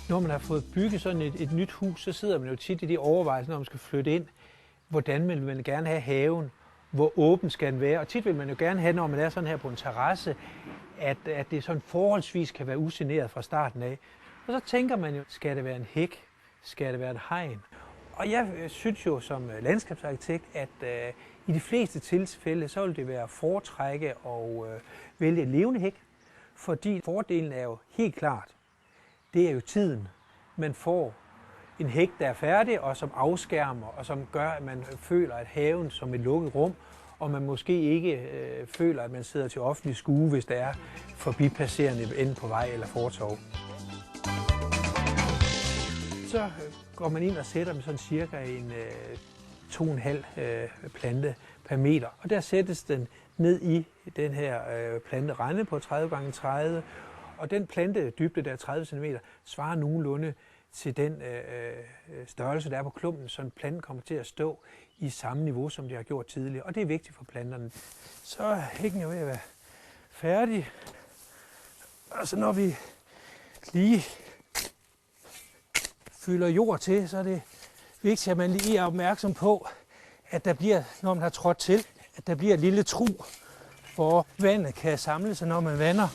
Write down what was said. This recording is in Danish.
Når man har fået bygget sådan et nyt hus, så sidder man jo tit i de overvejelser, når man skal flytte ind. Hvordan vil man gerne have haven? Hvor åben skal den være? Og tit vil man jo gerne have, når man er sådan her på en terrasse, at det sådan forholdsvis kan være ugeneret fra starten af. Og så tænker man jo, skal det være en hæk? Skal det være et hegn? Og jeg synes jo som landskabsarkitekt, at i de fleste tilfælde, så vil det være at foretrække og vælge en levende hæk. Fordi fordelen er jo helt klart, det er jo tiden. Man får en hæk, der er færdig, og som afskærmer, og som gør, at man føler, at haven som et lukket rum, og man måske ikke føler, at man sidder til offentlig skue, hvis der er forbipasserende enten på vej eller fortov. Så går man ind og sætter med sådan cirka en 2,5 plante per meter, og der sættes den ned i den her planterende på 30 x 30, og den plantedybde, der er 30 cm, svarer nogenlunde til den størrelse, der er på klumpen, så planten kommer til at stå i samme niveau, som det har gjort tidligere. Og det er vigtigt for planterne. Så er hækken jo ved at være færdig. Og så når vi lige fylder jord til, så er det vigtigt, at man lige er opmærksom på, at der bliver, når man har trådt til, at der bliver et lille trug, hvor vandet kan samle sig, når man vander.